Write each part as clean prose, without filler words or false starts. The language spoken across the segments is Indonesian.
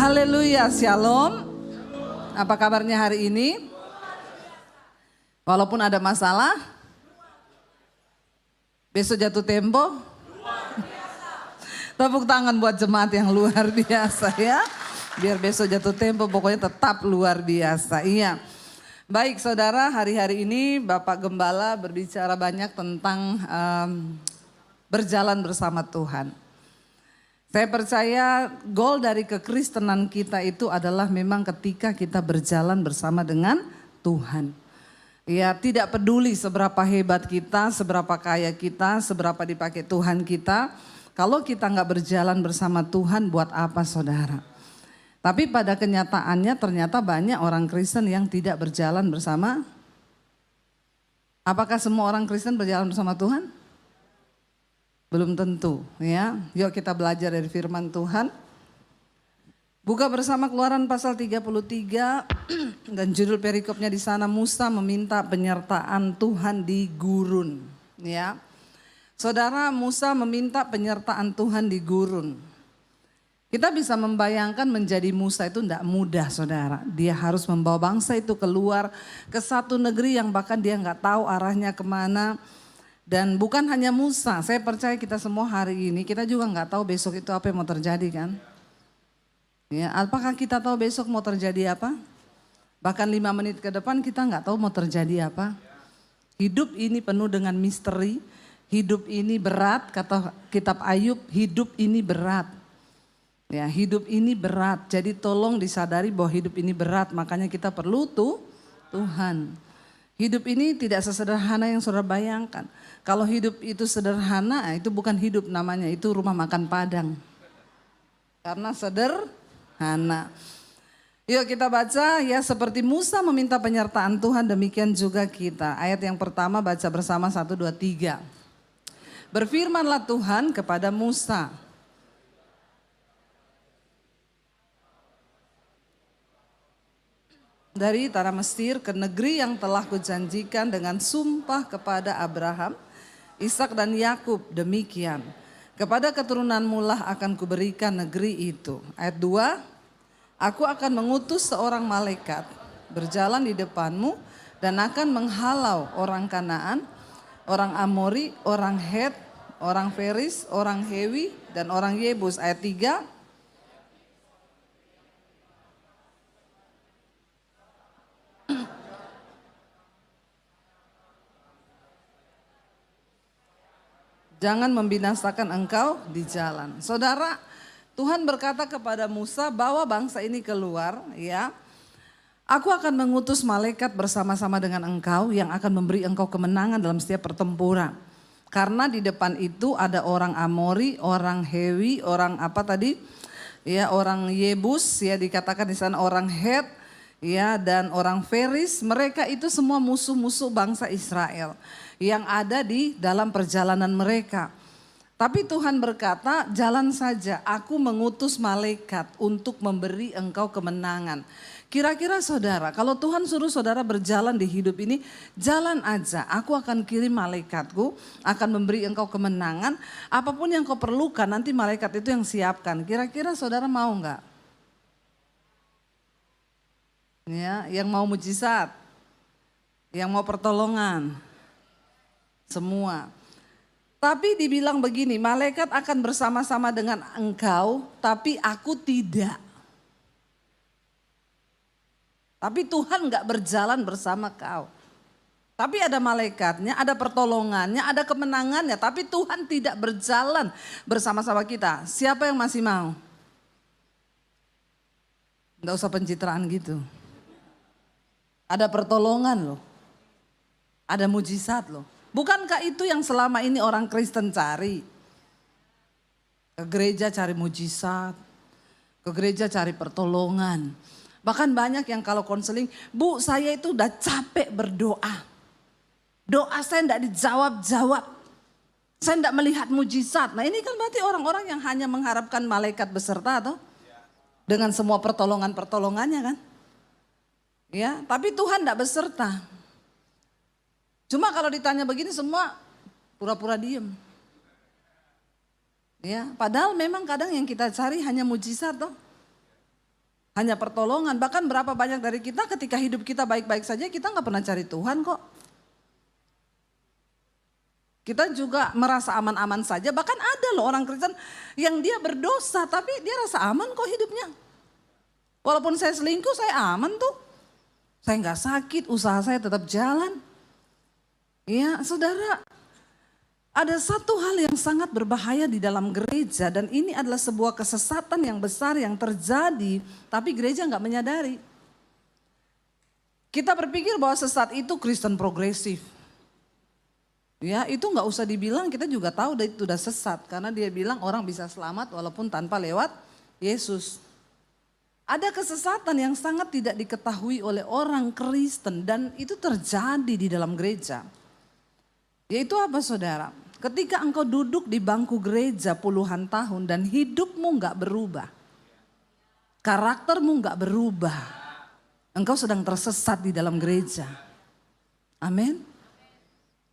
Haleluya, shalom. Apa kabarnya hari ini? Walaupun ada masalah, besok jatuh tempo. Tepuk tangan buat jemaat yang luar biasa ya. Biar besok jatuh tempo pokoknya tetap luar biasa. Iya. Baik saudara, hari-hari ini Bapak Gembala berbicara banyak tentang berjalan bersama Tuhan. Saya percaya goal dari kekristenan kita itu adalah memang ketika kita berjalan bersama dengan Tuhan. Ya, tidak peduli seberapa hebat kita, seberapa kaya kita, seberapa dipakai Tuhan kita. Kalau kita nggak berjalan bersama Tuhan, buat apa saudara? Tapi pada kenyataannya ternyata banyak orang Kristen yang tidak berjalan bersama. Apakah semua orang Kristen berjalan bersama Tuhan? Belum tentu ya. Yuk kita belajar dari firman Tuhan. Buka bersama Keluaran pasal 33 dan judul perikopnya di sana, Musa meminta penyertaan Tuhan di gurun. Ya. Saudara, Musa meminta penyertaan Tuhan di gurun. Kita bisa membayangkan menjadi Musa itu tidak mudah saudara. Dia harus membawa bangsa itu keluar ke satu negeri yang bahkan dia nggak tahu arahnya kemana. Dan bukan hanya Musa, saya percaya kita semua hari ini, kita juga nggak tahu besok itu apa yang mau terjadi kan. Ya, apakah kita tahu besok mau terjadi apa? Bahkan 5 menit ke depan kita nggak tahu mau terjadi apa. Hidup ini penuh dengan misteri, hidup ini berat, kata kitab Ayub, hidup ini berat. Ya, hidup ini berat, jadi tolong disadari bahwa hidup ini berat, makanya kita perlu Tuhan. Hidup ini tidak sesederhana yang saudara bayangkan. Kalau hidup itu sederhana, itu bukan hidup namanya, itu rumah makan Padang. Karena sederhana. Yuk kita baca ya, seperti Musa meminta penyertaan Tuhan, demikian juga kita. Ayat yang pertama baca bersama 1, 2, 3. Berfirmanlah Tuhan kepada Musa. Dari tanah Mesir ke negeri yang telah kujanjikan dengan sumpah kepada Abraham, Ishak dan Yakub, demikian. Kepada keturunanmu lah akan kuberikan negeri itu. Ayat 2, aku akan mengutus seorang malaikat berjalan di depanmu dan akan menghalau orang Kanaan, orang Amori, orang Het, orang Feris, orang Hewi, dan orang Yebus. Ayat 3, jangan membinasakan engkau di jalan. Saudara, Tuhan berkata kepada Musa, bawa bangsa ini keluar ya. Aku akan mengutus malaikat bersama-sama dengan engkau yang akan memberi engkau kemenangan dalam setiap pertempuran. Karena di depan itu ada orang Amori, orang Hewi, orang apa tadi? Ya, orang Yebus, ya dikatakan di sana orang Het, ya, dan orang Feris. Mereka itu semua musuh-musuh bangsa Israel yang ada di dalam perjalanan mereka. Tapi Tuhan berkata, jalan saja, aku mengutus malaikat untuk memberi engkau kemenangan. Kira-kira saudara, kalau Tuhan suruh saudara berjalan di hidup ini, jalan aja, aku akan kirim malaikatku, akan memberi engkau kemenangan. Apapun yang kau perlukan, nanti malaikat itu yang siapkan. Kira-kira saudara mau enggak? Ya, yang mau mujizat, yang mau pertolongan, semua. Tapi dibilang begini, malaikat akan bersama-sama dengan engkau, tapi aku tidak. Tapi Tuhan gak berjalan bersama kau. Tapi ada malaikatnya, ada pertolongannya, ada kemenangannya, tapi Tuhan tidak berjalan bersama-sama kita. Siapa yang masih mau? Gak usah pencitraan gitu. Ada pertolongan loh. Ada mujizat loh. Bukankah itu yang selama ini orang Kristen cari? Ke gereja cari mujizat. Ke gereja cari pertolongan. Bahkan banyak yang kalau konseling, Bu saya itu udah capek berdoa. Doa saya enggak dijawab-jawab. Saya enggak melihat mujizat. Nah ini kan berarti orang-orang yang hanya mengharapkan malaikat beserta atau? Dengan semua pertolongan-pertolongannya kan? Ya, tapi Tuhan enggak beserta. Cuma kalau ditanya begini semua pura-pura diem. Ya, padahal memang kadang yang kita cari hanya mujizat toh. Hanya pertolongan. Bahkan berapa banyak dari kita ketika hidup kita baik-baik saja kita nggak pernah cari Tuhan kok. Kita juga merasa aman-aman saja. Bahkan ada loh orang Kristen yang dia berdosa tapi dia rasa aman kok hidupnya. Walaupun saya selingkuh saya aman tuh. Saya nggak sakit, usaha saya tetap jalan. Ya saudara, ada satu hal yang sangat berbahaya di dalam gereja dan ini adalah sebuah kesesatan yang besar yang terjadi tapi gereja nggak menyadari. Kita berpikir bahwa sesat itu Kristen progresif. Ya itu nggak usah dibilang, kita juga tahu itu udah sesat karena dia bilang orang bisa selamat walaupun tanpa lewat Yesus. Ada kesesatan yang sangat tidak diketahui oleh orang Kristen dan itu terjadi di dalam gereja. Yaitu apa saudara? Ketika engkau duduk di bangku gereja puluhan tahun dan hidupmu nggak berubah. Karaktermu nggak berubah. Engkau sedang tersesat di dalam gereja. Amin.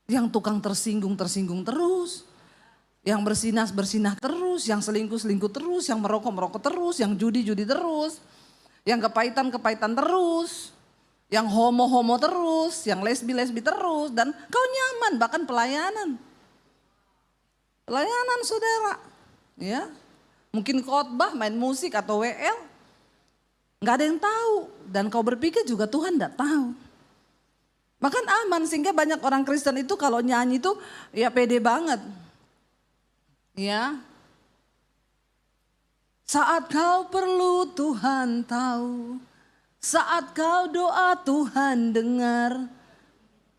Yang tukang tersinggung terus. Yang bersinah terus, yang selingkuh terus, yang merokok terus, yang judi terus. Yang kepahitan terus. Yang homo terus, yang lesbi terus. Dan kau nyaman bahkan pelayanan. Pelayanan saudara. Ya, mungkin khotbah, main musik atau WL. Gak ada yang tahu. Dan kau berpikir juga Tuhan gak tahu. Bahkan aman sehingga banyak orang Kristen itu kalau nyanyi itu ya pede banget. Ya. Saat kau perlu Tuhan tahu. Saat kau doa Tuhan dengar.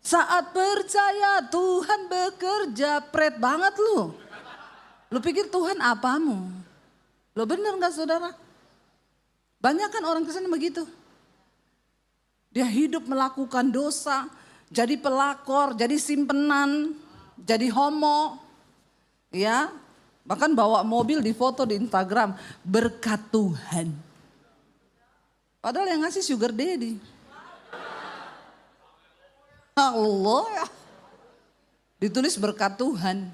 Saat percaya Tuhan bekerja, pret banget lu. Lu pikir Tuhan apamu? Lu bener gak saudara? Banyak kan orang Kristen begitu. Dia hidup melakukan dosa, jadi pelakor, jadi simpenan, jadi homo. Ya, bahkan bawa mobil difoto di Instagram, berkat Tuhan. Padahal yang ngasih sugar daddy. Allah ya. Ditulis berkat Tuhan.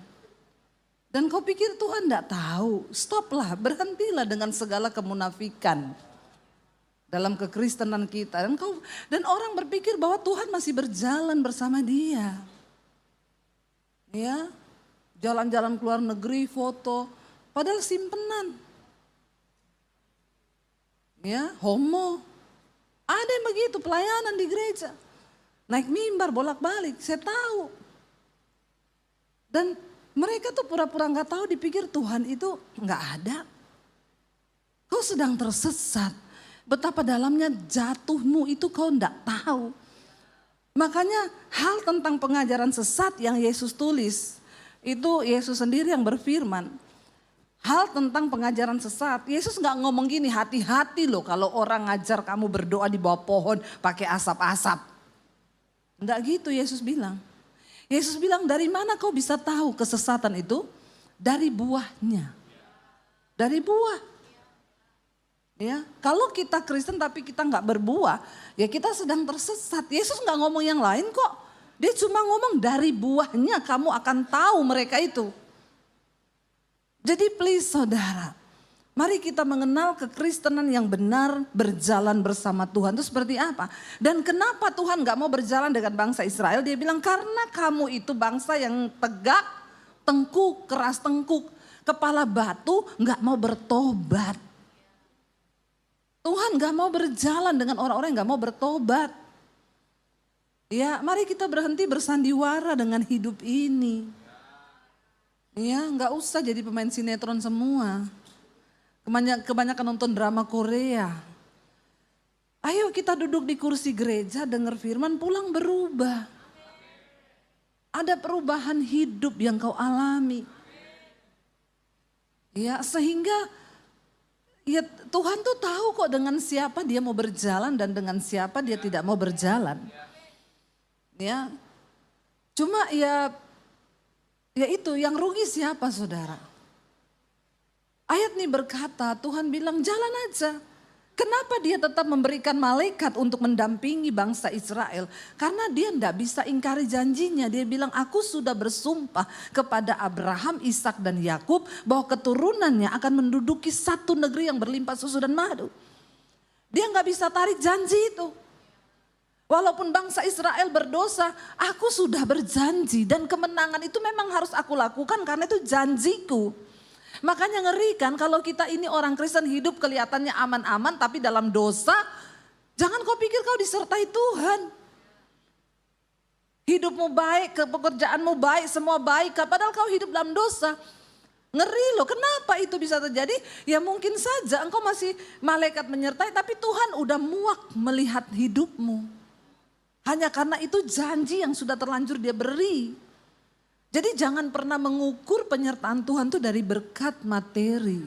Dan kau pikir Tuhan enggak tahu? Stoplah, berhentilah dengan segala kemunafikan dalam kekristenan kita. Dan orang berpikir bahwa Tuhan masih berjalan bersama dia. Ya, jalan-jalan keluar negeri, foto, padahal simpenan. Ya, homo. Ada yang begitu pelayanan di gereja. Naik mimbar bolak-balik, saya tahu. Dan mereka tuh pura-pura gak tahu, dipikir Tuhan itu gak ada. Kau sedang tersesat. Betapa dalamnya jatuhmu itu kau gak tahu. Makanya hal tentang pengajaran sesat yang Yesus tulis. Itu Yesus sendiri yang berfirman. Hal tentang pengajaran sesat. Yesus gak ngomong gini, hati-hati loh kalau orang ngajar kamu berdoa di bawah pohon pakai asap-asap. Enggak gitu Yesus bilang. Yesus bilang dari mana kau bisa tahu kesesatan itu? Dari buahnya. Dari buah. Ya, kalau kita Kristen tapi kita nggak berbuah, ya kita sedang tersesat. Yesus nggak ngomong yang lain kok. Dia cuma ngomong dari buahnya kamu akan tahu mereka itu. Jadi please saudara, mari kita mengenal kekristenan yang benar berjalan bersama Tuhan itu seperti apa. Dan kenapa Tuhan nggak mau berjalan dengan bangsa Israel? Dia bilang karena kamu itu bangsa yang tegak, tengkuk, keras tengkuk, kepala batu, nggak mau bertobat. Tuhan gak mau berjalan dengan orang-orang yang gak mau bertobat. Ya, mari kita berhenti bersandiwara dengan hidup ini. Ya, gak usah jadi pemain sinetron semua. Kebanyakan nonton drama Korea. Ayo kita duduk di kursi gereja, dengar firman, pulang berubah. Ada perubahan hidup yang kau alami. Ya, sehingga ya Tuhan tuh tahu kok dengan siapa dia mau berjalan dan dengan siapa dia tidak mau berjalan. Ya. Cuma ya itu yang rugi siapa saudara? Ayat ini berkata Tuhan bilang jalan aja. Kenapa dia tetap memberikan malaikat untuk mendampingi bangsa Israel? Karena dia tidak bisa ingkari janjinya. Dia bilang aku sudah bersumpah kepada Abraham, Ishak dan Yakub bahwa keturunannya akan menduduki satu negeri yang berlimpah susu dan madu. Dia nggak bisa tarik janji itu. Walaupun bangsa Israel berdosa, aku sudah berjanji dan kemenangan itu memang harus aku lakukan karena itu janjiku. Makanya ngeri kan kalau kita ini orang Kristen hidup kelihatannya aman-aman tapi dalam dosa, jangan kau pikir kau disertai Tuhan. Hidupmu baik, pekerjaanmu baik, semua baik, padahal kau hidup dalam dosa. Ngeri loh, kenapa itu bisa terjadi? Ya mungkin saja engkau masih malaikat menyertai tapi Tuhan udah muak melihat hidupmu. Hanya karena itu janji yang sudah terlanjur dia beri. Jadi jangan pernah mengukur penyertaan Tuhan itu dari berkat materi.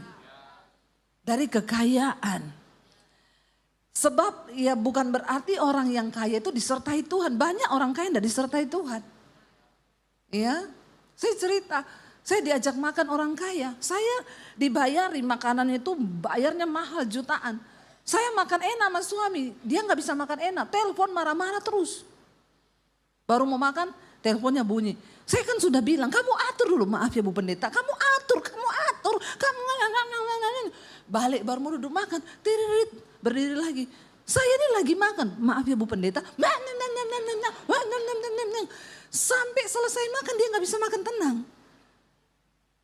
Dari kekayaan. Sebab ya bukan berarti orang yang kaya itu disertai Tuhan. Banyak orang kaya yang tidak disertai Tuhan. Ya, saya cerita. Saya diajak makan orang kaya. Saya dibayari makanan itu bayarnya mahal jutaan. Saya makan enak sama suami. Dia nggak bisa makan enak. Telepon marah-marah terus. Baru mau makan, teleponnya bunyi. Saya kan sudah bilang, kamu atur dulu. Maaf ya Bu Pendeta, kamu atur. Kamu balik baru mau duduk makan. Berdiri lagi. Saya ini lagi makan. Maaf ya Bu Pendeta. Sampai selesai makan dia nggak bisa makan tenang.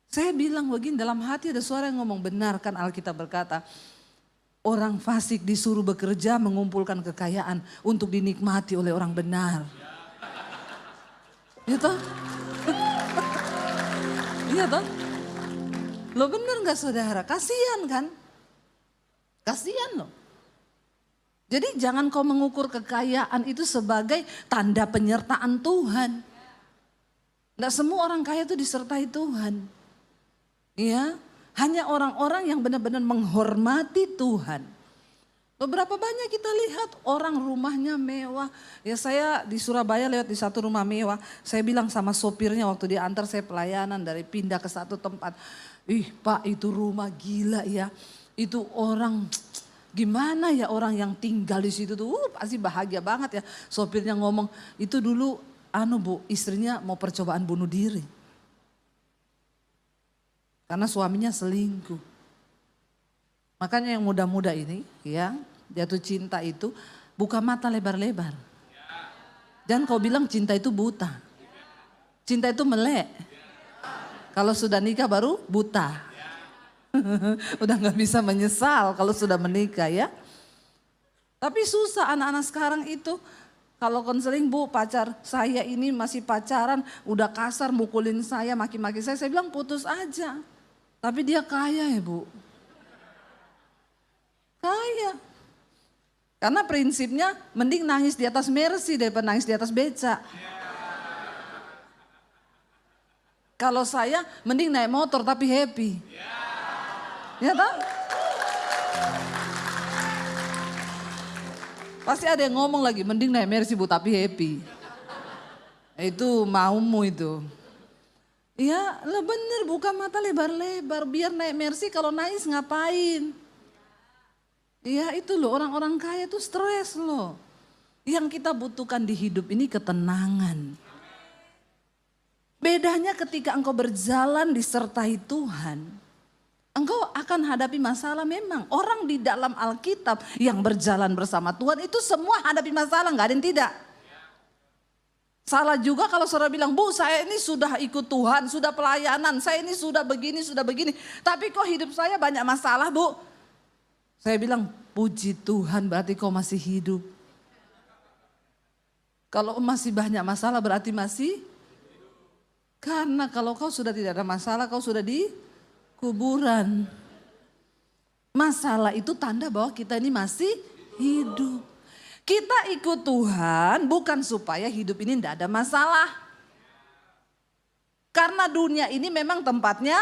Saya bilang begini, dalam hati ada suara yang ngomong, benar kan Alkitab berkata, orang fasik disuruh bekerja mengumpulkan kekayaan untuk dinikmati oleh orang benar. Iya toh? Iya toh? Lo benar gak saudara? Kasihan kan? Kasihan loh. Jadi jangan kau mengukur kekayaan itu sebagai tanda penyertaan Tuhan. Tidak semua orang kaya itu disertai Tuhan. Ya, hanya orang-orang yang benar-benar menghormati Tuhan. Beberapa banyak kita lihat orang rumahnya mewah. Ya saya di Surabaya lewat di satu rumah mewah. Saya bilang sama sopirnya waktu dia antar saya pelayanan dari pindah ke satu tempat. Ih Pak itu rumah gila ya. Itu orang gimana ya orang yang tinggal di situ tuh pasti bahagia banget ya. Sopirnya ngomong itu dulu Bu istrinya mau percobaan bunuh diri. Karena suaminya selingkuh. Makanya yang muda-muda ini ya jatuh cinta itu buka mata lebar-lebar. Jangan kau bilang cinta itu buta. Cinta itu melek. Kalau sudah nikah baru buta. Udah gak bisa menyesal kalau sudah menikah ya. Tapi susah anak-anak sekarang itu. Kalau konseling Bu pacar saya ini masih pacaran udah kasar mukulin saya maki-maki saya bilang putus aja. Tapi dia kaya ya Bu. Kaya. Karena prinsipnya mending nangis di atas Mercy daripada nangis di atas beca. Kalau saya mending naik motor tapi happy. Ya toh? Pasti ada yang ngomong lagi mending naik Mercy Bu tapi happy. Itu maumu itu. Ya lo bener buka mata lebar-lebar biar naik Mercy kalau nangis ngapain. Ya itu loh orang-orang kaya tuh stres loh. Yang kita butuhkan di hidup ini ketenangan. Bedanya ketika engkau berjalan disertai Tuhan. Engkau akan hadapi masalah memang. Orang di dalam Alkitab yang berjalan bersama Tuhan itu semua hadapi masalah gak ada yang tidak. Salah juga kalau saudara bilang, Bu saya ini sudah ikut Tuhan, sudah pelayanan, saya ini sudah begini. Tapi kok hidup saya banyak masalah Bu. Saya bilang, puji Tuhan berarti kau masih hidup. Kalau masih banyak masalah berarti masih. Karena kalau kau sudah tidak ada masalah, kau sudah di kuburan. Masalah itu tanda bahwa kita ini masih hidup. Kita ikut Tuhan bukan supaya hidup ini tidak ada masalah. Karena dunia ini memang tempatnya.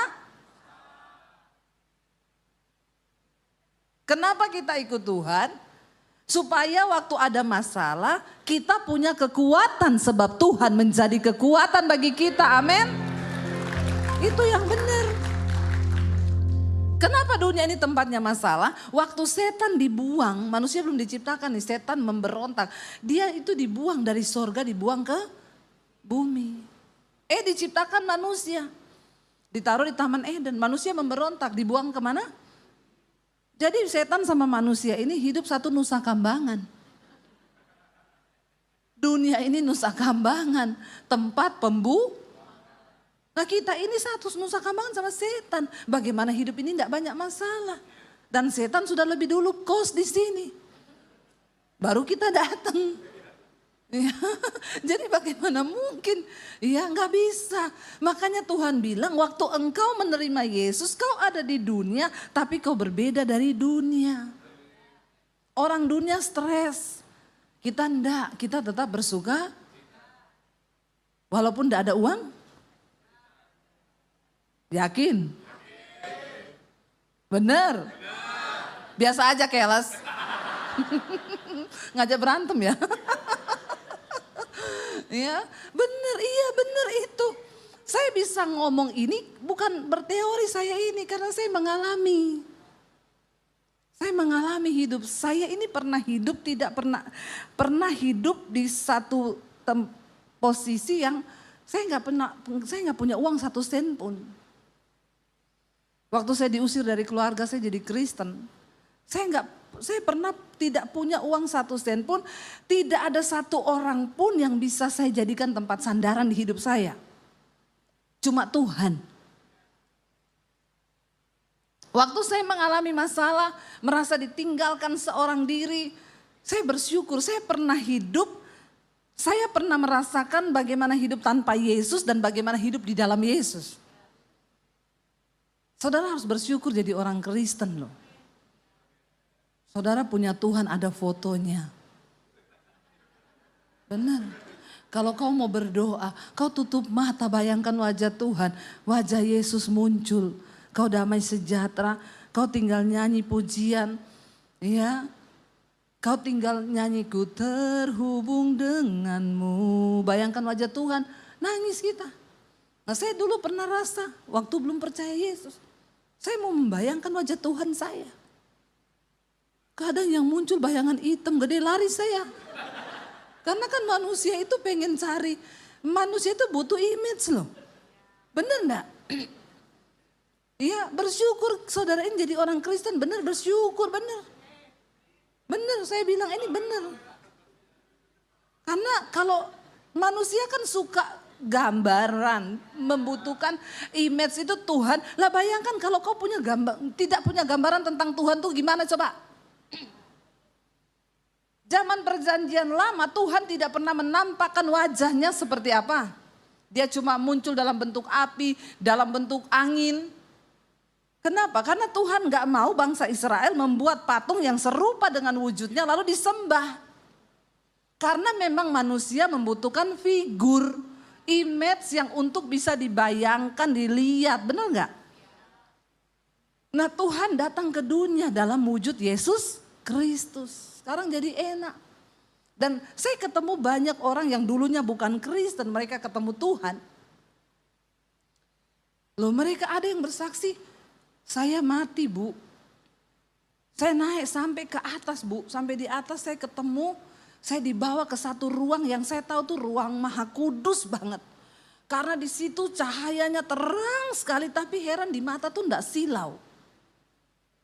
Kenapa kita ikut Tuhan? Supaya waktu ada masalah kita punya kekuatan sebab Tuhan menjadi kekuatan bagi kita. Amin. Itu yang benar. Kenapa dunia ini tempatnya masalah? Waktu setan dibuang, manusia belum diciptakan nih, setan memberontak. Dia itu dibuang dari sorga, dibuang ke bumi. Diciptakan manusia. Ditaruh di Taman Eden, manusia memberontak, dibuang kemana? Jadi setan sama manusia ini hidup satu nusa kambangan. Dunia ini nusa kambangan, tempat Nah kita ini satu nusa kambangan sama setan. Bagaimana hidup ini tidak banyak masalah. Dan setan sudah lebih dulu kos di sini. Baru kita datang. Ya, jadi bagaimana mungkin? Ya nggak bisa. Makanya Tuhan bilang waktu engkau menerima Yesus kau ada di dunia tapi kau berbeda dari dunia. Orang dunia stres. Kita enggak, kita tetap bersuka. Walaupun tidak ada uang. Yakin? Bener? Biasa aja keles. Ngajak berantem ya. Ya, bener, iya bener itu. Saya bisa ngomong ini bukan berteori saya ini karena saya mengalami. Saya mengalami hidup. Saya ini pernah hidup tidak pernah hidup di satu posisi yang saya nggak punya uang 1 sen pun. Waktu saya diusir dari keluarga saya jadi Kristen. Saya pernah tidak punya uang 1 sen pun, tidak ada satu orang pun yang bisa saya jadikan tempat sandaran di hidup saya. Cuma Tuhan. Waktu saya mengalami masalah, merasa ditinggalkan seorang diri, saya bersyukur, saya pernah merasakan bagaimana hidup tanpa Yesus dan bagaimana hidup di dalam Yesus. Saudara harus bersyukur jadi orang Kristen loh. Saudara punya Tuhan ada fotonya. Benar. Kalau kau mau berdoa, kau tutup mata bayangkan wajah Tuhan. Wajah Yesus muncul. Kau damai sejahtera, kau tinggal nyanyi pujian. Ya, kau tinggal nyanyi ku terhubung denganmu. Bayangkan wajah Tuhan, nangis kita. Nah saya dulu pernah rasa waktu belum percaya Yesus. Saya mau membayangkan wajah Tuhan saya. Kadang yang muncul bayangan hitam gede lari saya. Karena kan manusia itu pengen cari. Manusia itu butuh image loh. Bener enggak? Iya bersyukur saudara ini jadi orang Kristen. Bener bersyukur bener. Bener saya bilang ini bener. Karena kalau manusia kan suka gambaran. Membutuhkan image itu Tuhan. Lah bayangkan kalau kau tidak punya gambaran tentang Tuhan tuh gimana coba? Zaman perjanjian lama Tuhan tidak pernah menampakkan wajahnya seperti apa. Dia cuma muncul dalam bentuk api, dalam bentuk angin. Kenapa? Karena Tuhan gak mau bangsa Israel membuat patung yang serupa dengan wujudnya lalu disembah. Karena memang manusia membutuhkan figur, image yang untuk bisa dibayangkan, dilihat. Benar gak? Nah Tuhan datang ke dunia dalam wujud Yesus Kristus. Sekarang jadi enak. Dan saya ketemu banyak orang yang dulunya bukan Kristen, mereka ketemu Tuhan. Loh mereka ada yang bersaksi, saya mati Bu. Saya naik sampai ke atas Bu, sampai di atas saya ketemu, saya dibawa ke satu ruang yang saya tahu tuh ruang Maha Kudus banget. Karena di situ cahayanya terang sekali, tapi heran di mata tuh enggak silau.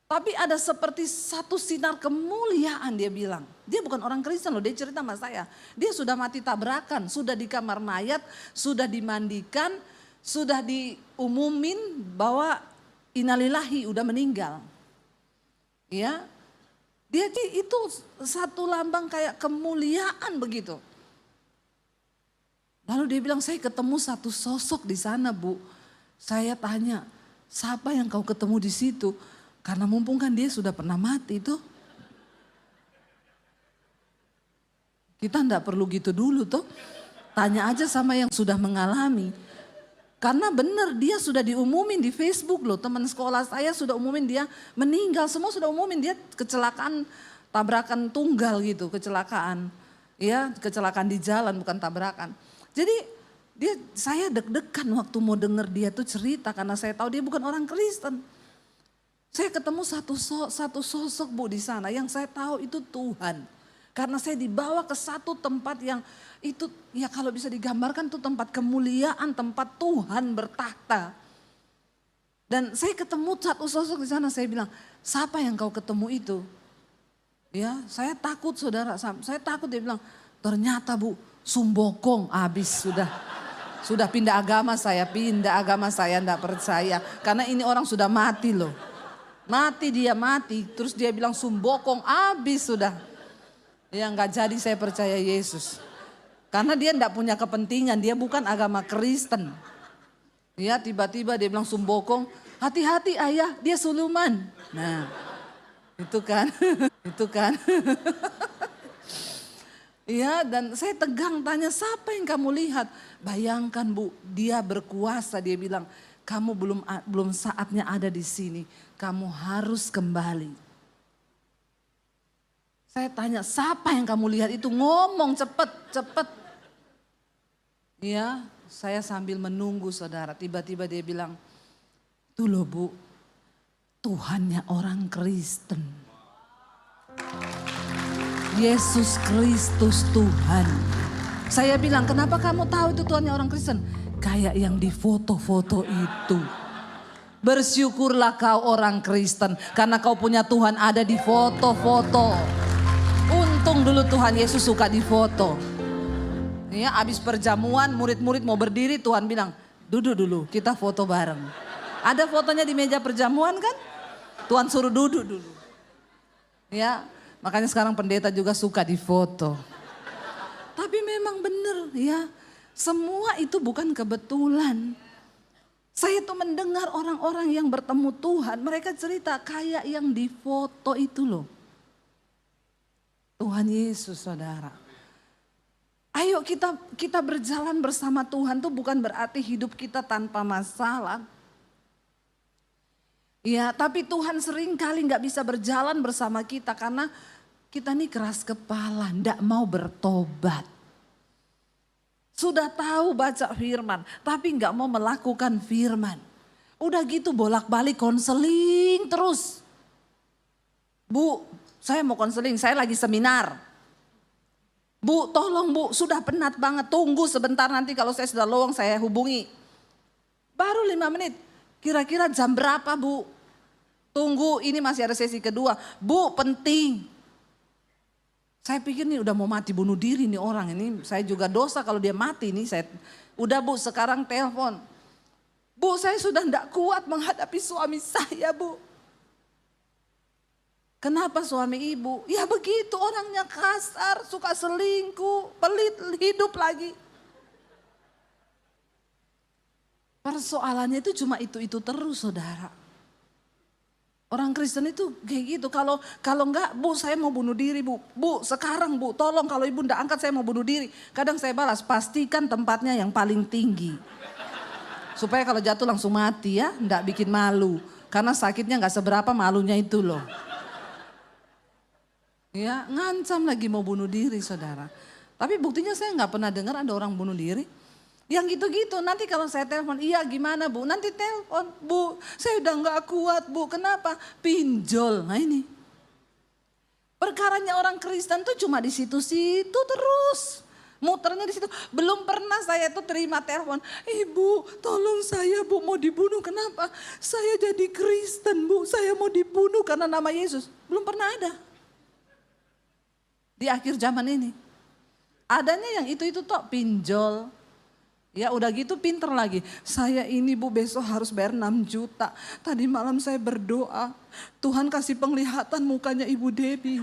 Tapi ada seperti satu sinar kemuliaan dia bilang. Dia bukan orang Kristen loh, dia cerita sama saya. Dia sudah mati tabrakan, sudah di kamar mayat, sudah dimandikan, sudah diumumin bahwa innalillahi udah meninggal. Ya, dia itu satu lambang kayak kemuliaan begitu. Lalu dia bilang saya ketemu satu sosok di sana Bu. Saya tanya, siapa yang kau ketemu di situ? Karena mumpung kan dia sudah pernah mati tuh. Kita enggak perlu gitu dulu tuh. Tanya aja sama yang sudah mengalami. Karena benar dia sudah diumumin di Facebook loh. Teman sekolah saya sudah umumin dia meninggal. Semua sudah umumin dia kecelakaan tabrakan tunggal gitu. Kecelakaan. Ya kecelakaan di jalan bukan tabrakan. Jadi saya deg-degan waktu mau denger dia tuh cerita. Karena saya tahu dia bukan orang Kristen. Saya ketemu satu sosok Bu di sana yang saya tahu itu Tuhan. Karena saya dibawa ke satu tempat yang itu ya kalau bisa digambarkan itu tempat kemuliaan, tempat Tuhan bertahta. Dan saya ketemu satu sosok di sana, saya bilang, siapa yang kau ketemu itu? Ya, saya takut saudara, saya takut. Dia bilang, ternyata Bu, Sumbokong habis sudah. Sudah pindah agama saya, enggak percaya. Karena ini orang sudah mati loh. Dia mati, terus dia bilang Sumbokong habis sudah. Ya enggak jadi saya percaya Yesus. Karena dia enggak punya kepentingan, dia bukan agama Kristen. Ya tiba-tiba dia bilang Sumbokong, hati-hati ayah dia suluman. Nah itu kan, itu kan. Ya dan saya tegang tanya siapa yang kamu lihat? Bayangkan Bu, dia berkuasa, dia bilang kamu belum saatnya ada di sini, kamu harus kembali. Saya tanya siapa yang kamu lihat itu, ngomong cepet. Ya saya sambil menunggu saudara, tiba-tiba dia bilang, tuh loh Bu, Tuhannya orang Kristen. Yesus Kristus Tuhan. Saya bilang, kenapa kamu tahu itu Tuhannya orang Kristen? Kayak yang di foto-foto itu. Bersyukurlah kau orang Kristen, karena kau punya Tuhan ada di foto-foto. Untung dulu Tuhan Yesus suka di foto. Ya, abis perjamuan murid-murid mau berdiri, Tuhan bilang, duduk dulu, kita foto bareng. Ada fotonya di meja perjamuan kan? Tuhan suruh duduk dulu. Ya, makanya sekarang pendeta juga suka difoto. Tapi memang benar ya, semua itu bukan kebetulan. Saya tuh mendengar orang-orang yang bertemu Tuhan, mereka cerita kayak yang difoto itu loh. Tuhan Yesus saudara. Ayo kita berjalan bersama Tuhan tuh bukan berarti hidup kita tanpa masalah. Ya, tapi Tuhan sering kali gak bisa berjalan bersama kita karena kita nih keras kepala, ndak mau bertobat. Sudah tahu baca firman, tapi nggak mau melakukan firman. Udah gitu bolak-balik konseling terus. Bu, saya mau konseling, saya lagi seminar. Bu, tolong Bu, sudah penat banget, tunggu sebentar nanti kalau saya sudah lowong saya hubungi. Baru 5 menit, kira-kira jam berapa Bu? Tunggu, ini masih ada sesi kedua. Bu, penting. Saya pikir nih udah mau mati bunuh diri nih orang ini. Saya juga dosa kalau dia mati nih. Udah Bu sekarang telepon. Bu saya sudah tidak kuat menghadapi suami saya Bu. Kenapa suami ibu? Ya begitu orangnya kasar, suka selingkuh, pelit hidup lagi. Persoalannya itu cuma itu terus saudara. Orang Kristen itu kayak gitu, kalau enggak Bu saya mau bunuh diri Bu. Bu sekarang Bu tolong kalau ibu enggak angkat saya mau bunuh diri. Kadang saya balas pastikan tempatnya yang paling tinggi. Supaya kalau jatuh langsung mati ya, enggak bikin malu. Karena sakitnya enggak seberapa malunya itu loh. Ya ngancam lagi mau bunuh diri saudara. Tapi buktinya saya enggak pernah dengar ada orang bunuh diri. Yang gitu-gitu nanti kalau saya telepon, iya gimana Bu? Nanti telepon, Bu saya udah gak kuat Bu, kenapa? Pinjol, nah ini. Perkaranya orang Kristen tuh cuma di situ-situ terus. Muternya di situ, belum pernah saya tuh terima telepon. Ibu tolong saya Bu mau dibunuh, kenapa? Saya jadi Kristen Bu, saya mau dibunuh karena nama Yesus. Belum pernah ada. Di akhir zaman ini. Adanya yang itu tok pinjol. Ya udah gitu pinter lagi. Saya ini Bu besok harus bayar 6 juta. Tadi malam saya berdoa. Tuhan kasih penglihatan mukanya Ibu Debbie.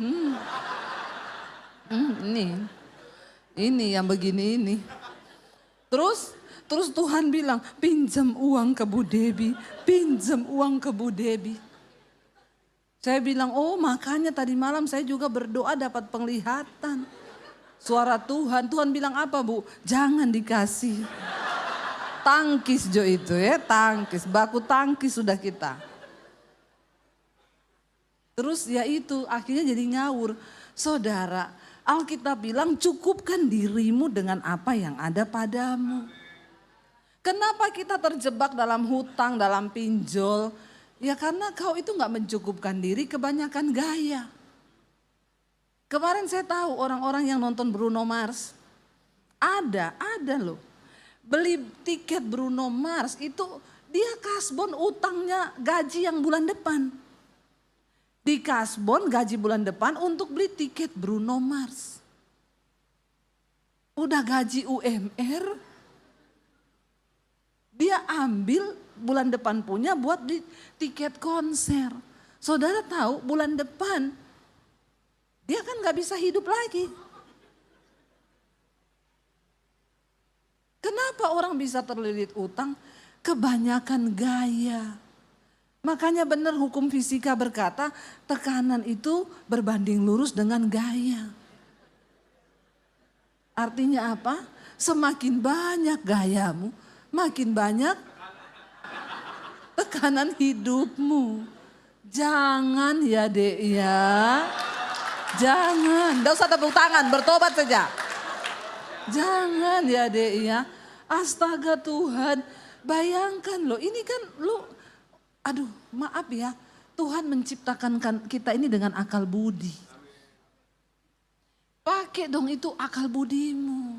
Ini yang begini ini. Terus Tuhan bilang pinjam uang ke Bu Debbie. Pinjam uang ke Bu Debbie. Saya bilang oh makanya tadi malam saya juga berdoa dapat penglihatan. Suara Tuhan bilang apa Bu? Jangan dikasih. Tangkis Jo itu ya, tangkis. Baku tangkis sudah kita. Terus ya itu akhirnya jadi ngawur. Saudara, Alkitab bilang cukupkan dirimu dengan apa yang ada padamu. Kenapa kita terjebak dalam hutang, dalam pinjol? Ya karena kau itu gak mencukupkan diri, kebanyakan gaya. Kemarin saya tahu orang-orang yang nonton Bruno Mars. Ada loh. Beli tiket Bruno Mars itu Dia kasbon utangnya gaji yang bulan depan. Di kasbon gaji bulan depan untuk beli tiket Bruno Mars. Udah gaji UMR, dia ambil bulan depan punya buat beli tiket konser. Saudara tahu bulan depan dia kan gak bisa hidup lagi. Kenapa orang bisa terlilit utang? Kebanyakan gaya. Makanya benar hukum fisika berkata tekanan itu berbanding lurus dengan gaya. Artinya apa? Semakin banyak gayamu, makin banyak tekanan hidupmu. Jangan ya dek ya. Jangan, tidak usah tepuk tangan, bertobat saja. Jangan ya dek ya. Astaga Tuhan, bayangkan loh, ini kan lo, aduh maaf ya, Tuhan menciptakan kita ini dengan akal budi. Pakai dong itu akal budimu.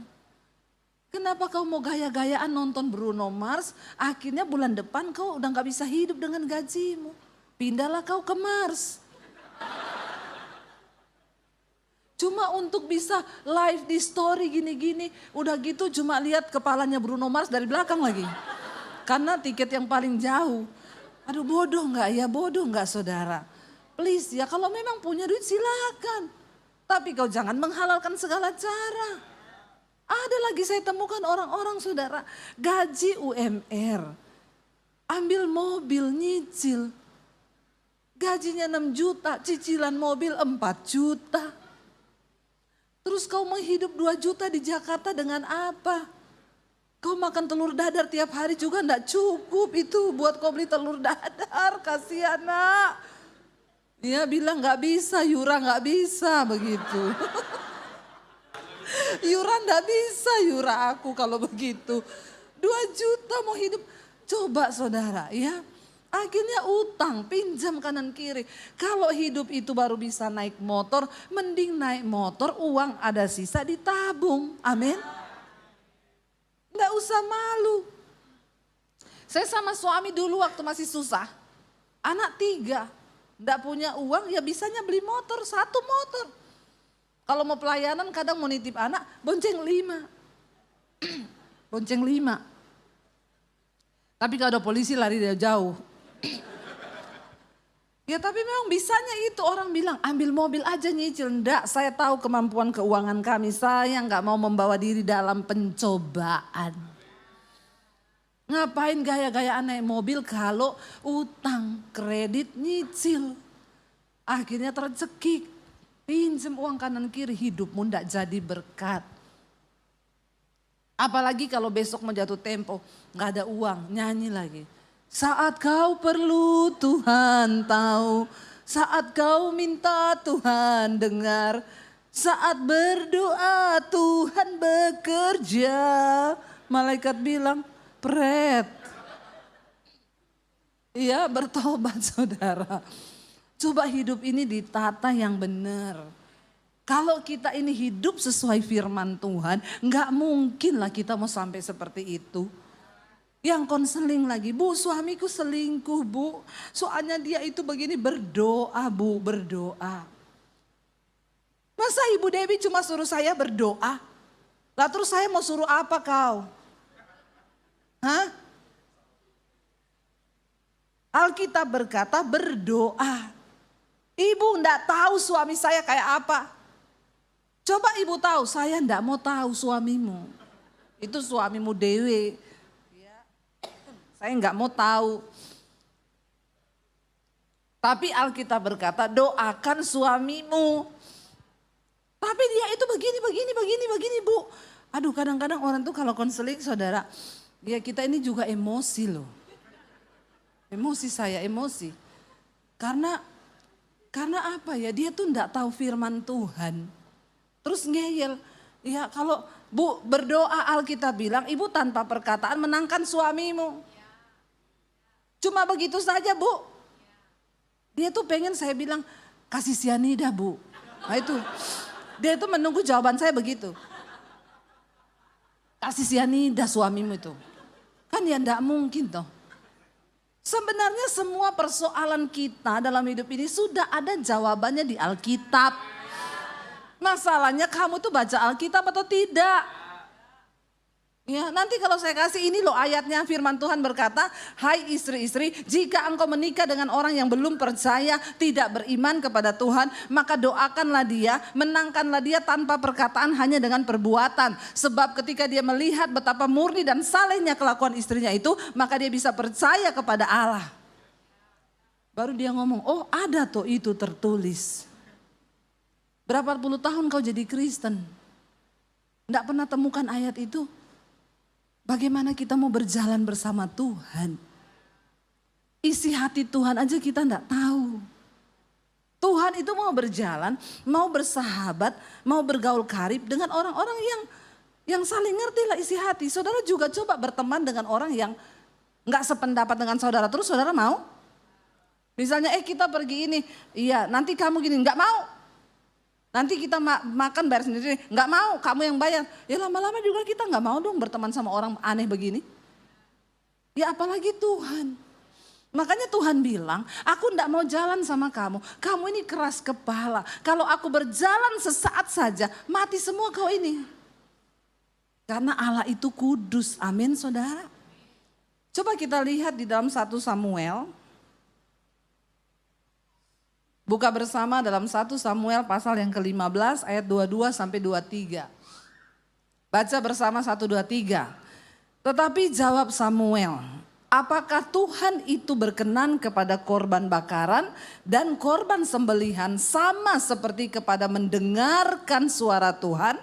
Kenapa kau mau gaya-gayaan nonton Bruno Mars, akhirnya bulan depan kau udah gak bisa hidup dengan gajimu. Pindahlah kau ke Mars. Cuma untuk bisa live di story gini-gini, udah gitu cuma lihat kepalanya Bruno Mars dari belakang lagi. Karena tiket yang paling jauh. Aduh bodoh nggak ya, bodoh nggak saudara. Please ya kalau memang punya duit silakan. Tapi kau jangan menghalalkan segala cara. Ada lagi saya temukan orang-orang saudara, gaji UMR. Ambil mobil nyicil. Gajinya 6 juta, cicilan mobil 4 juta. Terus kau menghidup 2 juta di Jakarta dengan apa? Kau makan telur dadar tiap hari juga enggak cukup itu buat kau beli telur dadar. Kasihan nak. Dia bilang gak bisa, Yura gak bisa begitu. Yura gak bisa, Yura aku kalau begitu. 2 juta mau hidup. Coba saudara ya. Akhirnya utang, pinjam kanan kiri. Kalau hidup itu baru bisa naik motor, mending naik motor, uang ada sisa ditabung. Amin. Nggak usah malu. Saya sama suami dulu waktu masih susah. Anak 3, nggak punya uang ya bisanya beli motor, 1 motor. Kalau mau pelayanan kadang mau nitip anak, bonceng 5. Bonceng 5. Tapi kalau ada polisi lari dia jauh. Ya tapi memang bisanya itu orang bilang ambil mobil aja nyicil. Enggak, saya tahu kemampuan keuangan kami. Saya nggak mau membawa diri dalam pencobaan. Ngapain gaya-gayaan naik mobil kalau utang, kredit, nyicil. Akhirnya tercekik. Pinjam uang kanan kiri, hidupmu ndak jadi berkat. Apalagi kalau besok mau jatuh tempo, nggak ada uang, nyanyi lagi. Saat kau perlu Tuhan tahu, saat kau minta Tuhan dengar, saat berdoa Tuhan bekerja. Malaikat bilang, pret. Iya bertobat saudara. Coba hidup ini ditata yang benar. Kalau kita ini hidup sesuai firman Tuhan, nggak mungkin lah kita mau sampai seperti itu. Yang konseling lagi, Bu suamiku selingkuh Bu. Soalnya dia itu begini, berdoa Bu, berdoa. Masa Ibu Dewi cuma suruh saya berdoa? Lah terus saya mau suruh apa kau? Hah? Alkitab berkata berdoa. Ibu enggak tahu suami saya kayak apa. Coba ibu tahu, saya enggak mau tahu suamimu. Itu suamimu Dewi. Saya enggak mau tahu. Tapi Alkitab berkata doakan suamimu. Tapi dia itu begini Bu. Aduh kadang-kadang orang tuh kalau konseling saudara. Ya kita ini juga emosi loh. Emosi saya, emosi. Karena apa ya, dia tuh enggak tahu firman Tuhan. Terus ngeyel. Ya kalau Bu berdoa Alkitab bilang ibu tanpa perkataan menangkan suamimu. Cuma begitu saja Bu. Dia tuh pengen saya bilang kasih sianida Bu. Nah itu. Dia itu menunggu jawaban saya begitu. Kasih sianida suamimu itu. Kan ya enggak mungkin toh. Sebenarnya semua persoalan kita dalam hidup ini sudah ada jawabannya di Alkitab. Masalahnya kamu tuh baca Alkitab atau tidak? Ya, nanti kalau saya kasih ini loh ayatnya, firman Tuhan berkata, hai istri-istri, jika engkau menikah dengan orang yang belum percaya, tidak beriman kepada Tuhan, maka doakanlah dia, menangkanlah dia tanpa perkataan, hanya dengan perbuatan. Sebab ketika dia melihat betapa murni dan salehnya kelakuan istrinya itu, maka dia bisa percaya kepada Allah. Baru dia ngomong, oh ada tuh itu tertulis. Berapa puluh tahun kau jadi Kristen, enggak pernah temukan ayat itu? Bagaimana kita mau berjalan bersama Tuhan? Isi hati Tuhan aja kita enggak tahu. Tuhan itu mau berjalan, mau bersahabat, mau bergaul karib dengan orang-orang yang saling ngerti lah isi hati. Saudara juga coba berteman dengan orang yang enggak sependapat dengan saudara, terus saudara mau? Misalnya kita pergi ini, iya nanti kamu gini, enggak mau. Nanti kita makan bayar sendiri, nggak mau, kamu yang bayar. Ya lama-lama juga kita nggak mau dong berteman sama orang aneh begini. Ya apalagi Tuhan. Makanya Tuhan bilang, aku nggak mau jalan sama kamu. Kamu ini keras kepala. Kalau aku berjalan sesaat saja, mati semua kau ini. Karena Allah itu kudus, amin saudara. Coba kita lihat di dalam 1 Samuel. Buka bersama dalam 1 Samuel pasal yang ke-15 ayat 22 sampai 23. Baca bersama 1, 2, 3. Tetapi jawab Samuel, apakah Tuhan itu berkenan kepada korban bakaran dan korban sembelihan sama seperti kepada mendengarkan suara Tuhan?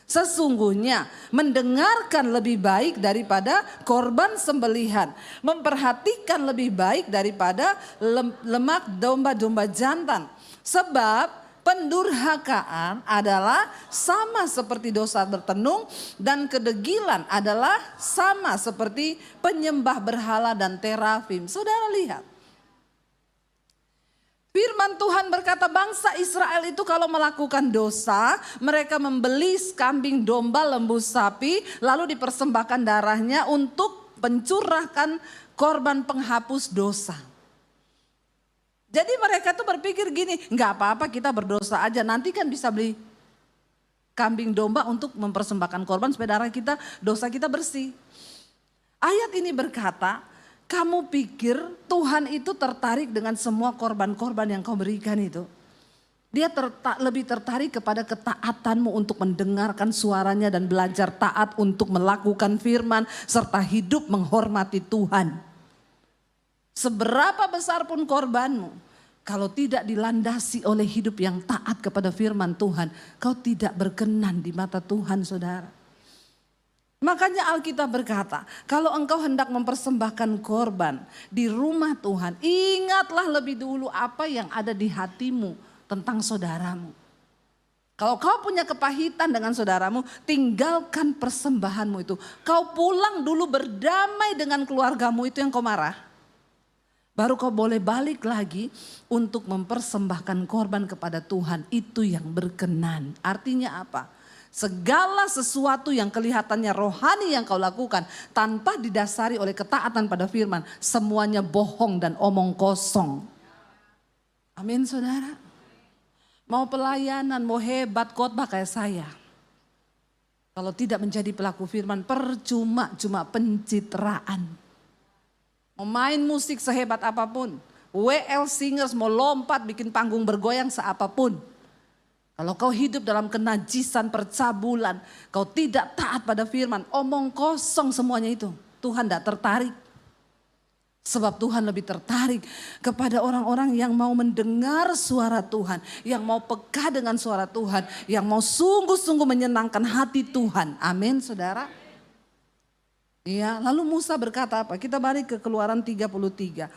Sesungguhnya mendengarkan lebih baik daripada korban sembelihan. Memperhatikan lebih baik daripada lemak domba-domba jantan. Sebab pendurhakaan adalah sama seperti dosa bertenung. Dan kedegilan adalah sama seperti penyembah berhala dan terafim. Saudara lihat. Firman Tuhan berkata bangsa Israel itu kalau melakukan dosa, mereka membeli kambing, domba, lembu, sapi, lalu dipersembahkan darahnya untuk mencurahkan korban penghapus dosa. Jadi mereka tuh berpikir gini, nggak apa-apa kita berdosa aja, nanti kan bisa beli kambing domba untuk mempersembahkan korban supaya darah kita, dosa kita bersih. Ayat ini berkata, kamu pikir Tuhan itu tertarik dengan semua korban-korban yang kau berikan itu? Dia lebih tertarik kepada ketaatanmu untuk mendengarkan suaranya dan belajar taat untuk melakukan firman serta hidup menghormati Tuhan. Seberapa besar pun korbanmu, kalau tidak dilandasi oleh hidup yang taat kepada firman Tuhan, kau tidak berkenan di mata Tuhan, saudara. Makanya Alkitab berkata, kalau engkau hendak mempersembahkan korban di rumah Tuhan, ingatlah lebih dulu apa yang ada di hatimu tentang saudaramu. Kalau kau punya kepahitan dengan saudaramu, tinggalkan persembahanmu itu. Kau pulang dulu berdamai dengan keluargamu itu yang kau marah. Baru kau boleh balik lagi untuk mempersembahkan korban kepada Tuhan, itu yang berkenan. Artinya apa? Segala sesuatu yang kelihatannya rohani yang kau lakukan tanpa didasari oleh ketaatan pada firman, semuanya bohong dan omong kosong. Amin saudara. Mau pelayanan, mau hebat khotbah kayak saya. Kalau tidak menjadi pelaku firman, percuma, cuma pencitraan. Mau main musik sehebat apapun, WL Singers mau lompat bikin panggung bergoyang seapapun. Kalau kau hidup dalam kenajisan percabulan, kau tidak taat pada firman, omong kosong semuanya itu. Tuhan tidak tertarik. Sebab Tuhan lebih tertarik kepada orang-orang yang mau mendengar suara Tuhan. Yang mau peka dengan suara Tuhan. Yang mau sungguh-sungguh menyenangkan hati Tuhan. Amin saudara. Ya, lalu Musa berkata apa? Kita balik ke Keluaran 33.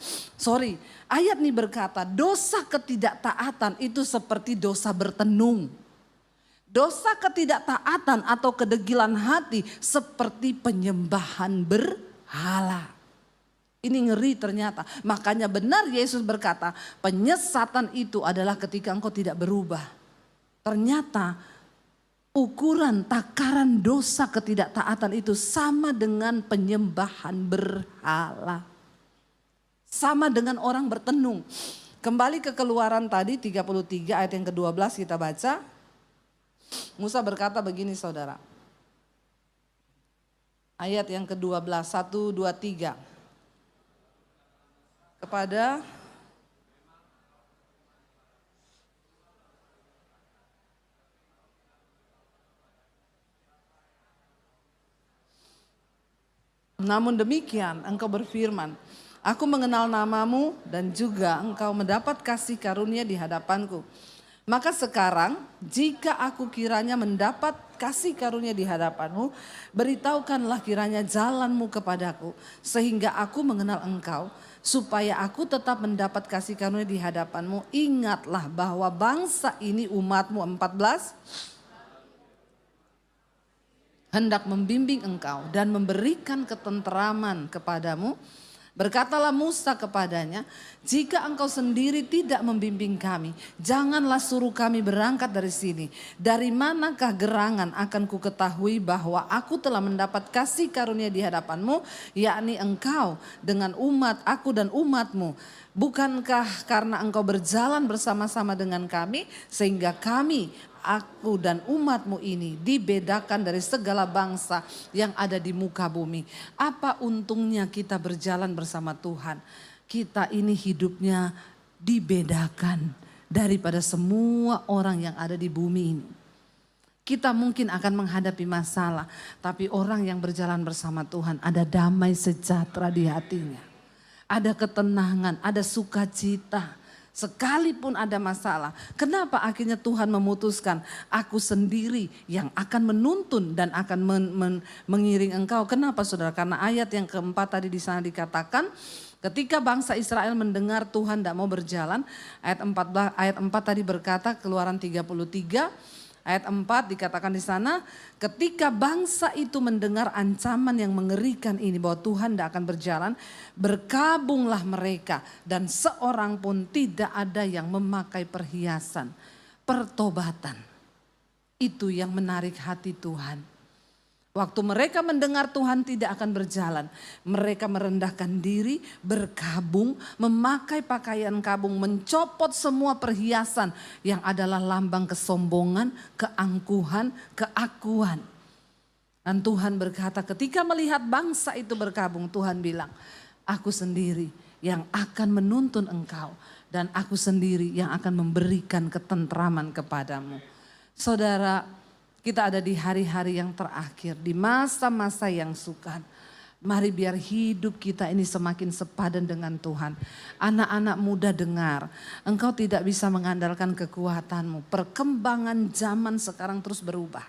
Ayat ini berkata dosa ketidaktaatan itu seperti dosa bertenung. Dosa ketidaktaatan atau kedegilan hati seperti penyembahan berhala. Ini ngeri ternyata. Makanya benar Yesus berkata penyesatan itu adalah ketika engkau tidak berubah. Ternyata ukuran takaran dosa ketidaktaatan itu sama dengan penyembahan berhala. Sama dengan orang bertenung. Kembali ke Keluaran tadi 33 ayat yang ke-12 kita baca. Musa berkata begini saudara. Ayat yang ke-12, 1, 2, 3. Kepada namun demikian engkau berfirman, aku mengenal namamu dan juga engkau mendapat kasih karunia di hadapanku. Maka sekarang jika aku kiranya mendapat kasih karunia di hadapanmu, beritahukanlah kiranya jalanmu kepadaku sehingga aku mengenal engkau, supaya aku tetap mendapat kasih karunia di hadapanmu. Ingatlah bahwa bangsa ini umatmu 14 hendak membimbing engkau dan memberikan ketenteraman kepadamu. Berkatalah Musa kepadanya, jika engkau sendiri tidak membimbing kami, janganlah suruh kami berangkat dari sini. Dari manakah gerangan akan ku ketahui bahwa aku telah mendapat kasih karunia di hadapanmu, yakni engkau dengan umat aku dan umatmu. Bukankah karena engkau berjalan bersama-sama dengan kami, sehingga kami, aku dan umatmu ini dibedakan dari segala bangsa yang ada di muka bumi. Apa untungnya kita berjalan bersama Tuhan? Kita ini hidupnya dibedakan daripada semua orang yang ada di bumi ini. Kita mungkin akan menghadapi masalah, tapi orang yang berjalan bersama Tuhan ada damai sejahtera di hatinya. Ada ketenangan, ada sukacita. Sekalipun ada masalah, kenapa akhirnya Tuhan memutuskan aku sendiri yang akan menuntun dan akan mengiring engkau? Kenapa saudara? Karena ayat yang keempat tadi di sana dikatakan, ketika bangsa Israel mendengar Tuhan tidak mau berjalan, ayat 4 tadi berkata, Keluaran 33 ayat 4 dikatakan di sana, ketika bangsa itu mendengar ancaman yang mengerikan ini bahwa Tuhan tidak akan berjalan, berkabunglah mereka dan seorang pun tidak ada yang memakai perhiasan. Pertobatan itu yang menarik hati Tuhan. Waktu mereka mendengar Tuhan tidak akan berjalan, mereka merendahkan diri, berkabung, memakai pakaian kabung, mencopot semua perhiasan yang adalah lambang kesombongan, keangkuhan, keakuan. Dan Tuhan berkata, ketika melihat bangsa itu berkabung, Tuhan bilang, aku sendiri yang akan menuntun engkau dan aku sendiri yang akan memberikan ketenteraman kepadamu. Saudara, kita ada di hari-hari yang terakhir, di masa-masa yang sukar. Mari biar hidup kita ini semakin sepadan dengan Tuhan. Anak-anak muda dengar, engkau tidak bisa mengandalkan kekuatanmu. Perkembangan zaman sekarang terus berubah.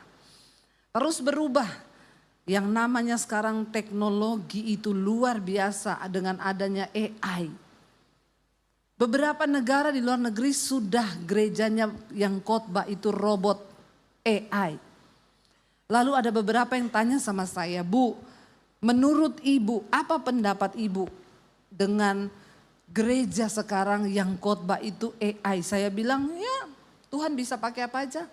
Terus berubah. Yang namanya sekarang teknologi itu luar biasa dengan adanya AI. Beberapa negara di luar negeri sudah gerejanya yang khotbah itu robot AI. Lalu ada beberapa yang tanya sama saya, Bu, menurut Ibu apa pendapat Ibu dengan gereja sekarang yang khotbah itu AI? Saya bilang ya Tuhan bisa pakai apa aja.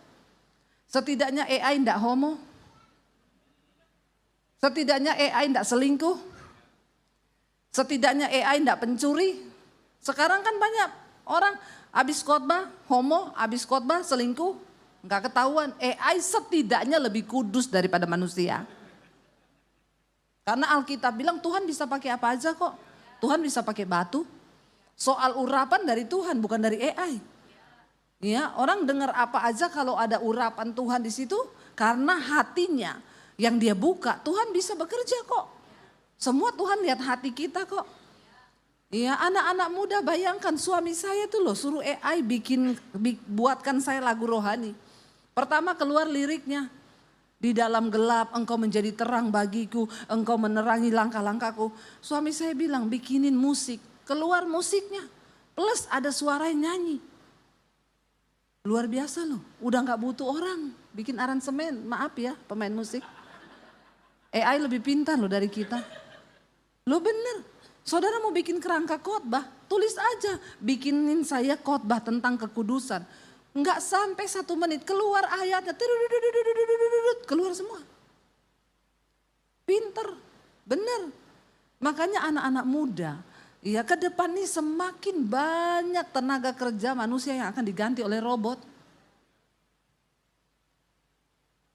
Setidaknya AI enggak homo. Setidaknya AI enggak selingkuh. Setidaknya AI enggak pencuri. Sekarang kan banyak orang habis khotbah homo, habis khotbah selingkuh. Enggak ketahuan, AI setidaknya lebih kudus daripada manusia. Karena Alkitab bilang Tuhan bisa pakai apa aja kok. Tuhan bisa pakai batu. Soal urapan dari Tuhan bukan dari AI. Ya, orang dengar apa aja kalau ada urapan Tuhan di situ karena hatinya yang dia buka, Tuhan bisa bekerja kok. Semua Tuhan lihat hati kita kok. Ya, anak-anak muda bayangkan suami saya tuh loh suruh AI buatkan saya lagu rohani. Pertama keluar liriknya, di dalam gelap engkau menjadi terang bagiku, engkau menerangi langkah-langkahku. Suami saya bilang bikinin musik, keluar musiknya, plus ada suara yang nyanyi. Luar biasa loh, udah gak butuh orang bikin aransemen, maaf ya pemain musik. AI lebih pintar loh dari kita. Lo bener, saudara mau bikin kerangka khotbah, tulis aja, bikinin saya khotbah tentang kekudusan. Enggak sampai 1 menit keluar ayatnya, keluar semua. Pinter, bener. Makanya anak-anak muda Ya, ke depan ini semakin banyak tenaga kerja manusia yang akan diganti oleh robot.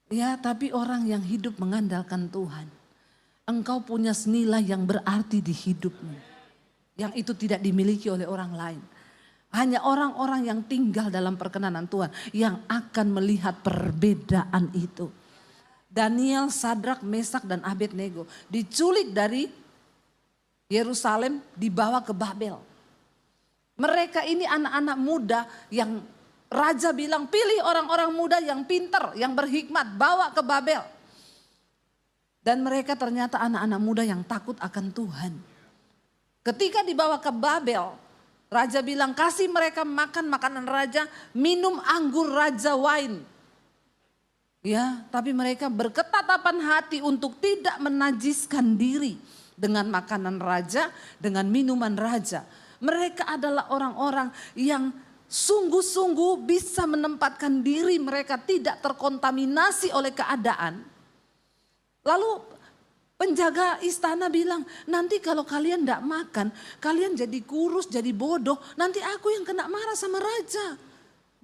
Ya, tapi orang yang hidup mengandalkan Tuhan, engkau punya senilai yang berarti di hidupmu. Yang itu tidak dimiliki oleh orang lain. Hanya orang-orang yang tinggal dalam perkenanan Tuhan yang akan melihat perbedaan itu. Daniel, Sadrak, Mesak, dan Abednego diculik dari Yerusalem, dibawa ke Babel. Mereka ini anak-anak muda yang raja bilang pilih orang-orang muda yang pintar, yang berhikmat, bawa ke Babel. Dan mereka ternyata anak-anak muda yang takut akan Tuhan. Ketika dibawa ke Babel, raja bilang kasih mereka makan makanan raja, minum anggur raja wine. Ya, tapi mereka berketatapan hati untuk tidak menajiskan diri dengan makanan raja, dengan minuman raja. Mereka adalah orang-orang yang sungguh-sungguh bisa menempatkan diri mereka tidak terkontaminasi oleh keadaan. Lalu penjaga istana bilang, nanti kalau kalian tidak makan, kalian jadi kurus, jadi bodoh, nanti aku yang kena marah sama raja.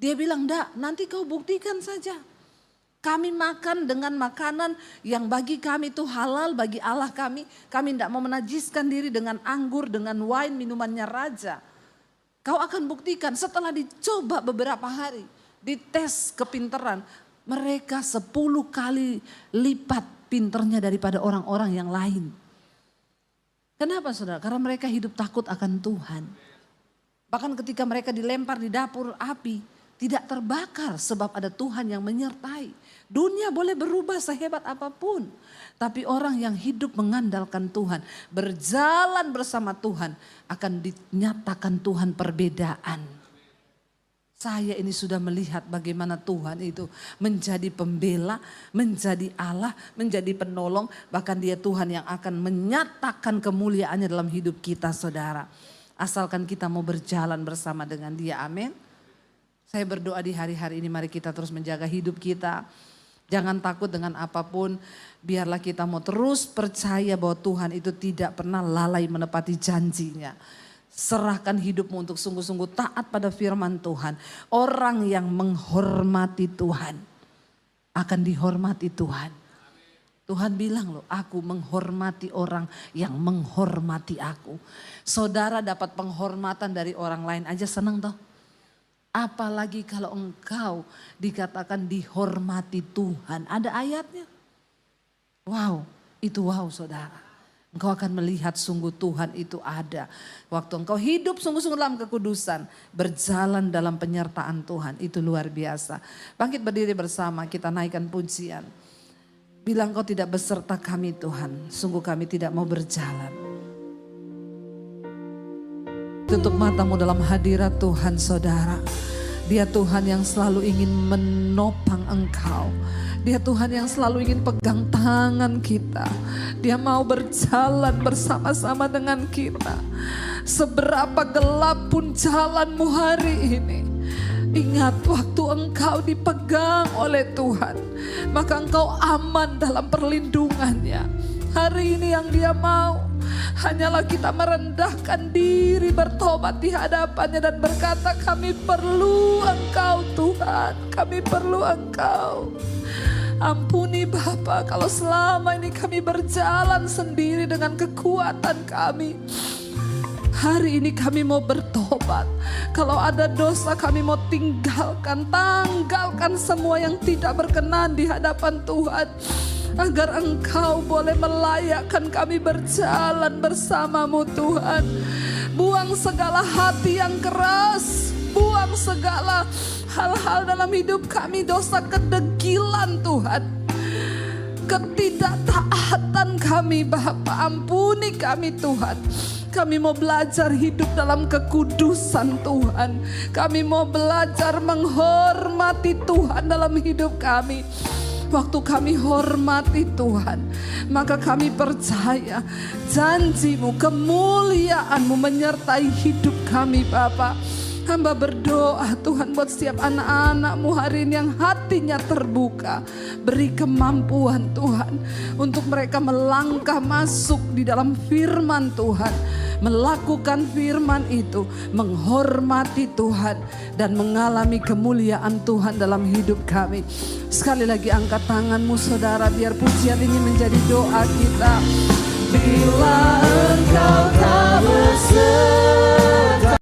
Dia bilang, enggak, nanti kau buktikan saja. Kami makan dengan makanan yang bagi kami itu halal, bagi Allah kami. Kami tidak mau menajiskan diri dengan anggur, dengan wine, minumannya raja. Kau akan buktikan setelah dicoba beberapa hari, dites kepintaran. Mereka 10 kali lipat pinternya daripada orang-orang yang lain. Kenapa saudara? Karena mereka hidup takut akan Tuhan. Bahkan ketika mereka dilempar di dapur api, tidak terbakar sebab ada Tuhan yang menyertai. Dunia boleh berubah sehebat apapun. Tapi orang yang hidup mengandalkan Tuhan, berjalan bersama Tuhan, akan dinyatakan Tuhan perbedaan. Saya ini sudah melihat bagaimana Tuhan itu menjadi pembela, menjadi Allah, menjadi penolong. Bahkan dia Tuhan yang akan menyatakan kemuliaannya dalam hidup kita saudara. Asalkan kita mau berjalan bersama dengan dia, amin. Saya berdoa di hari-hari ini mari kita terus menjaga hidup kita. Jangan takut dengan apapun, biarlah kita mau terus percaya bahwa Tuhan itu tidak pernah lalai menepati janjinya. Serahkan hidupmu untuk sungguh-sungguh taat pada firman Tuhan. Orang yang menghormati Tuhan akan dihormati Tuhan. Tuhan bilang loh, aku menghormati orang yang menghormati aku. Saudara dapat penghormatan dari orang lain aja senang toh. Apalagi kalau engkau dikatakan dihormati Tuhan. Ada ayatnya. Wow, itu wow saudara. Engkau akan melihat sungguh Tuhan itu ada. Waktu engkau hidup sungguh-sungguh dalam kekudusan. Berjalan dalam penyertaan Tuhan. Itu luar biasa. Bangkit berdiri bersama, kita naikkan pujian. Bilang kau tidak beserta kami Tuhan. Sungguh kami tidak mau berjalan. Tutup matamu dalam hadirat Tuhan saudara. Dia Tuhan yang selalu ingin menopang engkau. Dia Tuhan yang selalu ingin pegang tangan kita. Dia mau berjalan bersama-sama dengan kita. Seberapa gelap pun jalanmu hari ini. Ingat waktu engkau dipegang oleh Tuhan. Maka engkau aman dalam perlindungannya. Hari ini yang dia mau hanyalah kita merendahkan diri, bertobat di hadapannya dan berkata kami perlu engkau Tuhan, kami perlu engkau. Ampuni Bapa kalau selama ini kami berjalan sendiri dengan kekuatan kami. Hari ini kami mau bertobat. Kalau ada dosa kami mau tinggalkan, tanggalkan semua yang tidak berkenan di hadapan Tuhan. Agar engkau boleh melayakkan kami berjalan bersamamu Tuhan. Buang segala hati yang keras. Buang segala hal-hal dalam hidup kami. Dosa kedegilan Tuhan. Ketidaktaatan kami Bapa. Ampuni kami Tuhan. Kami mau belajar hidup dalam kekudusan Tuhan. Kami mau belajar menghormati Tuhan dalam hidup kami. Waktu kami hormati Tuhan, maka kami percaya janji-Mu, kemuliaan-Mu menyertai hidup kami Bapa. Hamba berdoa Tuhan buat setiap anak-anak-Mu hari ini yang hatinya terbuka. Beri kemampuan Tuhan untuk mereka melangkah masuk di dalam firman Tuhan. melakukan firman itu, menghormati Tuhan dan mengalami kemuliaan Tuhan dalam hidup kami. Sekali lagi angkat tanganmu saudara, biar pujian ini menjadi doa kita. Bila engkau